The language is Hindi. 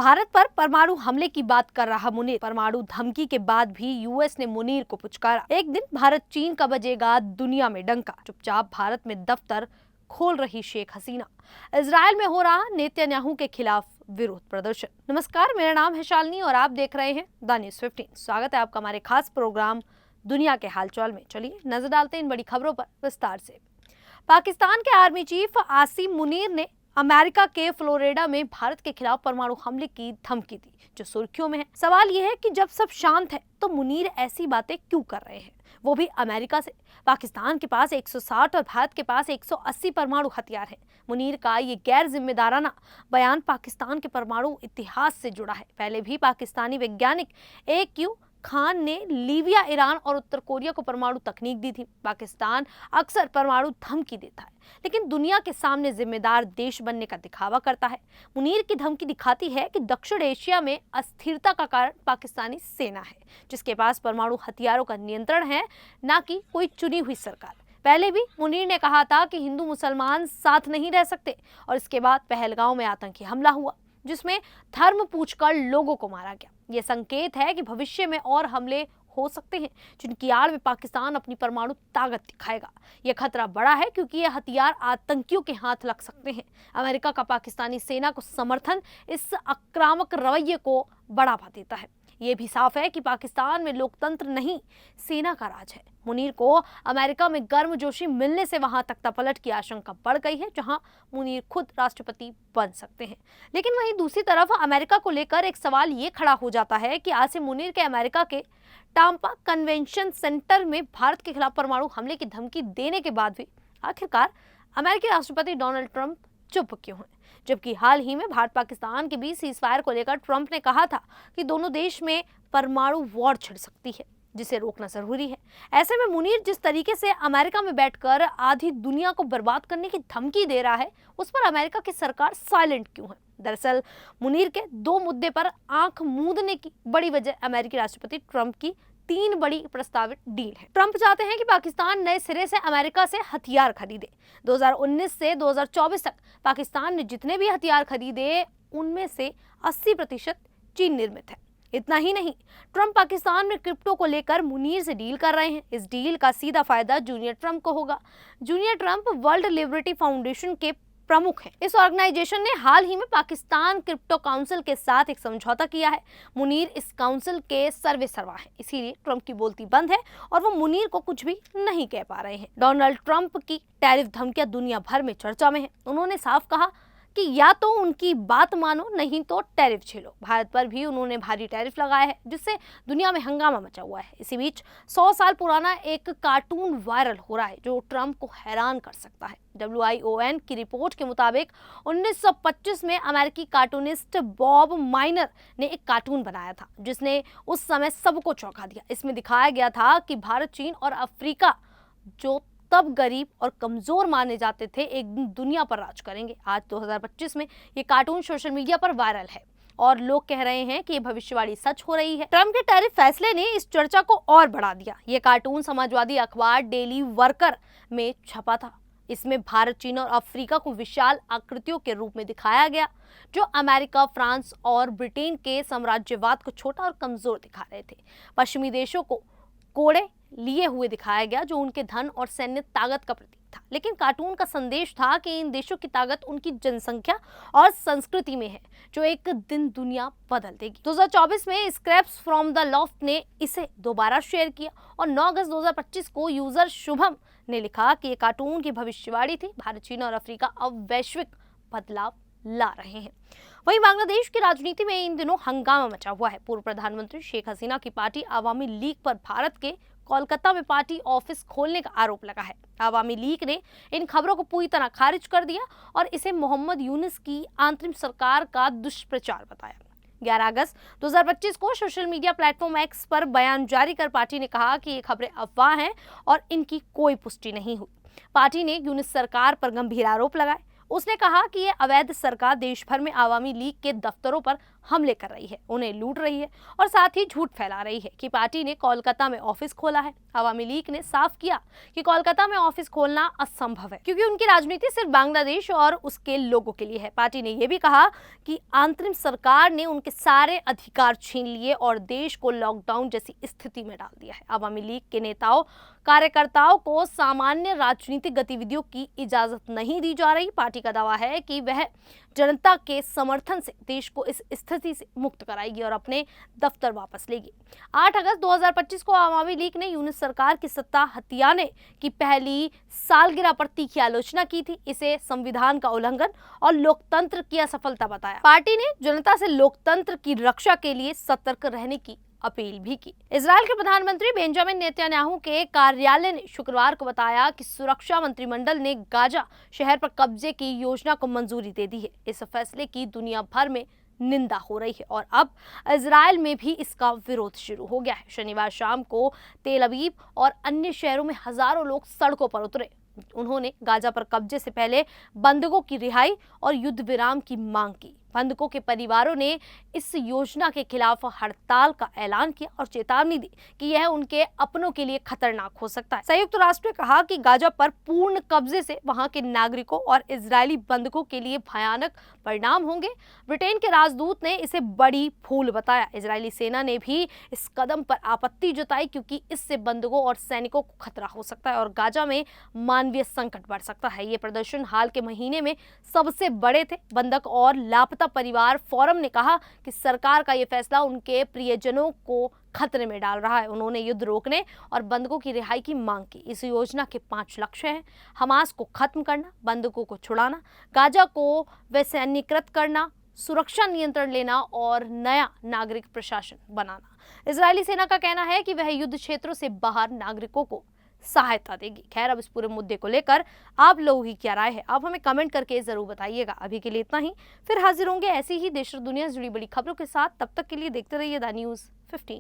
भारत पर परमाणु हमले की बात कर रहा मुनीर। परमाणु धमकी के बाद भी यूएस ने मुनीर को पुचकारा। एक दिन भारत चीन का बजेगा दुनिया में डंका। चुपचाप भारत में दफ्तर खोल रही शेख हसीना। इजरायल में हो रहा नेतन्याहू के खिलाफ विरोध प्रदर्शन। नमस्कार, मेरा नाम है शालिनी और आप देख रहे हैं द न्यूज़ 15। स्वागत है आपका हमारे खास प्रोग्राम दुनिया के हालचाल में। चलिए नजर डालते हैं इन बड़ी खबरों पर विस्तार से। पाकिस्तान के आर्मी चीफ आसिम मुनीर ने अमेरिका के फ्लोरिडा में भारत के खिलाफ परमाणु हमले की धमकी दी, जो सुर्खियों में है। सवाल यह है कि जब सब शांत है तो मुनीर ऐसी बातें क्यों कर रहे हैं, वो भी अमेरिका से। पाकिस्तान के पास 160 और भारत के पास 180 परमाणु हथियार हैं। मुनीर का ये गैर जिम्मेदाराना बयान पाकिस्तान के परमाणु इतिहास से जुड़ा है। पहले भी पाकिस्तानी वैज्ञानिक AQ खान ने लीबिया, ईरान और उत्तर कोरिया को परमाणु तकनीक दी थी। पाकिस्तान अक्सर परमाणु धमकी देता है, लेकिन दुनिया के सामने जिम्मेदार देश बनने का दिखावा करता है। मुनीर की धमकी दिखाती है कि दक्षिण एशिया में अस्थिरता का कारण पाकिस्तानी सेना है, जिसके पास परमाणु हथियारों का नियंत्रण है, न कि कोई चुनी हुई सरकार। पहले भी मुनीर ने कहा था कि हिंदू मुसलमान साथ नहीं रह सकते, और इसके बाद पहलगांव में आतंकी हमला हुआ, जिसमें धर्म पूछकर लोगों को मारा गया। ये संकेत है कि भविष्य में और हमले हो सकते हैं, जिनकी आड़ में पाकिस्तान अपनी परमाणु ताकत दिखाएगा। यह खतरा बड़ा है क्योंकि ये हथियार आतंकियों के हाथ लग सकते हैं। अमेरिका का पाकिस्तानी सेना को समर्थन इस आक्रामक रवैये को बढ़ावा देता है। ये भी साफ है कि पाकिस्तान में लोकतंत्र नहीं, सेना का राज है। मुनीर को अमेरिका में गर्मजोशी मिलने से वहां तख्तापलट की आशंका बढ़ गई है, जहां मुनीर खुद राष्ट्रपति बन सकते हैं। लेकिन वहीं दूसरी तरफ अमेरिका को लेकर एक सवाल ये खड़ा हो जाता है कि आसिम मुनीर के अमेरिका के टाम्पा कन्वेंशन सेंटर में भारत के खिलाफ परमाणु हमले की धमकी देने के बाद भी आखिरकार अमेरिकी राष्ट्रपति डोनाल्ड ट्रंप चुप क्यों हैं? जबकि हाल ही में भारत पाकिस्तान के बीच सीजफायर को लेकर ट्रंप ने कहा था कि दोनों देश में परमाणु वॉर छिड़ सकती है, जिसे रोकना जरूरी है। ऐसे में मुनीर जिस तरीके से अमेरिका में बैठकर आधी दुनिया को बर्बाद करने की धमकी दे रहा है, उस पर अमेरिका की सरकार साइलेंट क्यों है? दरअसल मुनीर के दो मुद्दे पर आंख मूंदने की बड़ी वजह अमेरिकी राष्ट्रपति ट्रंप की 3 बड़ी प्रस्तावित डील है। ट्रंप चाहते हैं कि पाकिस्तान नए सिरे से अमेरिका से हथियार खरीदे। 2019 से 2024 तक पाकिस्तान ने जितने भी हथियार खरीदे, उनमें से 80% चीन निर्मित है। इतना ही नहीं, ट्रंप पाकिस्तान में क्रिप्टो को लेकर मुनीर से डील कर रहे हैं। इस डील का सीधा फायदा जूनियर ट्रंप को होगा। Junior Trump world liberty foundation के प्रमुख हैं। इस ऑर्गेनाइजेशन ने हाल ही में पाकिस्तान क्रिप्टो काउंसिल के साथ एक समझौता किया है। मुनीर इस काउंसिल के सर्वेसर्वा हैं, इसीलिए ट्रंप की बोलती बंद है और वो मुनीर को कुछ भी नहीं कह पा रहे हैं। डोनाल्ड ट्रंप की टैरिफ धमकियां दुनिया भर में चर्चा में है। उन्होंने साफ कहा कि या तो उनकी बात मानो, नहीं तो टैरिफ झेलो। भारत पर भी उन्होंने भारी टैरिफ लगाया है, जिससे दुनिया में हंगामा मचा हुआ है। इसी बीच 100 साल पुराना एक कार्टून वायरल हो रहा है, जो ट्रंप को हैरान कर सकता है। WION की रिपोर्ट के मुताबिक 1925 में अमेरिकी कार्टूनिस्ट बॉब माइनर ने एक कार्टून बनाया था, जिसने उस समय सबको चौंका दिया। इसमें दिखाया गया था कि भारत, चीन और अफ्रीका, जो तब गरीब और कमजोर माने जाते थे, एक दिन दुनिया पर राज करेंगे। आज 2025 में ये कार्टून सोशल मीडिया पर वायरल है और लोग कह रहे हैं कि ये भविष्यवाणी सच हो रही है। ट्रंप के टैरिफ फैसले ने इस चर्चा को और बढ़ा दिया। ये कार्टून समाजवादी अखबार डेली वर्कर में छपा था। इसमें भारत, चीन और अफ्रीका को विशाल आकृतियों के रूप में दिखाया गया, जो अमेरिका, फ्रांस और ब्रिटेन के साम्राज्यवाद को छोटा और कमजोर दिखा रहे थे। पश्चिमी देशों को कोड़े लिए हुए दिखाया गया, जो उनके धन और सैन्य ताकत का प्रतीक था। लेकिन कार्टून का संदेश था कि इन देशों की ताकत उनकी जनसंख्या और संस्कृति में है, जो एक दिन दुनिया बदल देगी। 2024 में स्क्रैप्स फ्रॉम द लॉफ्ट ने इसे दोबारा शेयर किया और 9 अगस्त 2025 को यूजर शुभम ने लिखा कि ये कार्टून की भविष्यवाणी थी। भारत, चीन और अफ्रीका अब वैश्विक बदलाव ला रहे हैं। वहीं बांग्लादेश की राजनीति में इन दिनों हंगामा मचा हुआ है। पूर्व प्रधानमंत्री शेख हसीना की पार्टी आवामी लीग पर भारत के कोलकाता में पार्टी ऑफिस खोलने का आरोप लगा है। आवामी लीग ने इन खबरों को पूरी तरह खारिज कर दिया और इसे मोहम्मद यूनुस की अंतरिम सरकार का दुष्प्रचार बताया। 11 अगस्त 2025 को सोशल मीडिया प्लेटफॉर्म X पर बयान जारी कर पार्टी ने कहा कि ये खबरें अफवाह हैं और इनकी कोई पुष्टि नहीं हुई। पार्टी ने यूनुस सरकार पर गंभीर आरोप लगाए उसने कहा कि ये अवैध सरकार देश भर में आवामी लीग के दफ्तरों पर हमले कर रही है, उन्हें लूट रही है और साथ ही झूठ फैला रही है कि पार्टी ने कोलकाता में ऑफिस खोला है। आवामी लीग ने साफ किया कि कोलकाता में ऑफिस खोलना असंभव है, क्योंकि उनकी राजनीति सिर्फ बांग्लादेश और उसके लोगों के लिए है। पार्टी ने यह भी कहा कि अंतरिम सरकार ने उनके सारे अधिकार छीन लिए और देश को लॉकडाउन जैसी स्थिति में डाल दिया है। आवामी लीग के नेताओं कार्यकर्ताओं को सामान्य राजनीतिक गतिविधियों की इजाजत नहीं दी जा रही। पार्टी का दावा है कि वह जनता के समर्थन से देश को इस स्थिति से मुक्त कराएगी और अपने दफ्तर वापस लेगी। 8 अगस्त 2025 को आवामी लीग ने यूनिट सरकार की सत्ता हथियाने की पहली सालगिरह पर तीखी आलोचना की थी। इसे संविधान का उल्लंघन और लोकतंत्र की असफलता बताया। पार्टी ने जनता से लोकतंत्र की रक्षा के लिए सतर्क रहने की अपील भी की। इजराइल के प्रधानमंत्री बेंजामिन नेतन्याहू के कार्यालय ने शुक्रवार को बताया कि सुरक्षा मंत्रिमंडल ने गाजा शहर पर कब्जे की योजना को मंजूरी दे दी है। इस फैसले की दुनिया भर में निंदा हो रही है और अब इजराइल में भी इसका विरोध शुरू हो गया है। शनिवार शाम को तेल अवीव और अन्य शहरों में हजारों लोग सड़कों पर उतरे। उन्होंने गाजा पर कब्जे से पहले बंधकों की रिहाई और युद्ध विराम की मांग की। बंधकों के परिवारों ने इस योजना के खिलाफ हड़ताल का ऐलान किया और चेतावनी दी कि यह उनके अपनों के लिए खतरनाक हो सकता है। संयुक्त राष्ट्र ने कहा कि गाजा पर पूर्ण कब्जे से वहां के नागरिकों और इजरायली बंधकों के लिए भयानक परिणाम होंगे। ब्रिटेन के राजदूत ने इसे बड़ी भूल बताया। इजरायली सेना ने भी इस कदम पर आपत्ति जताई, क्योंकि इससे बंधकों और सैनिकों को खतरा हो सकता है और गाजा में मानवीय संकट बढ़ सकता है। ये प्रदर्शन हाल के महीने में सबसे बड़े थे। बंधक और लापता परिवार फोरम ने कहा कि सरकार का यह फैसला उनके प्रियजनों को खतरे में डाल रहा है। उन्होंने युद्ध रोकने और बंधकों की रिहाई की मांग की। इस योजना के 5 लक्ष्य हैं: हमास को खत्म करना, बंधकों को छुड़ाना, गाजा को वैश्वीकृत करना, सुरक्षा नियंत्रण लेना और नया नागरिक प्रशासन बनाना। इजरायली सेना का कहना है कि वह युद्ध क्षेत्रों से बाहर नागरिकों को सहायता देगी। खैर, अब इस पूरे मुद्दे को लेकर आप लोगों की क्या राय है, आप हमें कमेंट करके जरूर बताइएगा। अभी के लिए इतना ही, फिर हाजिर होंगे ऐसी ही देश और दुनिया से जुड़ी बड़ी खबरों के साथ। तब तक के लिए देखते रहिए द न्यूज़ 15।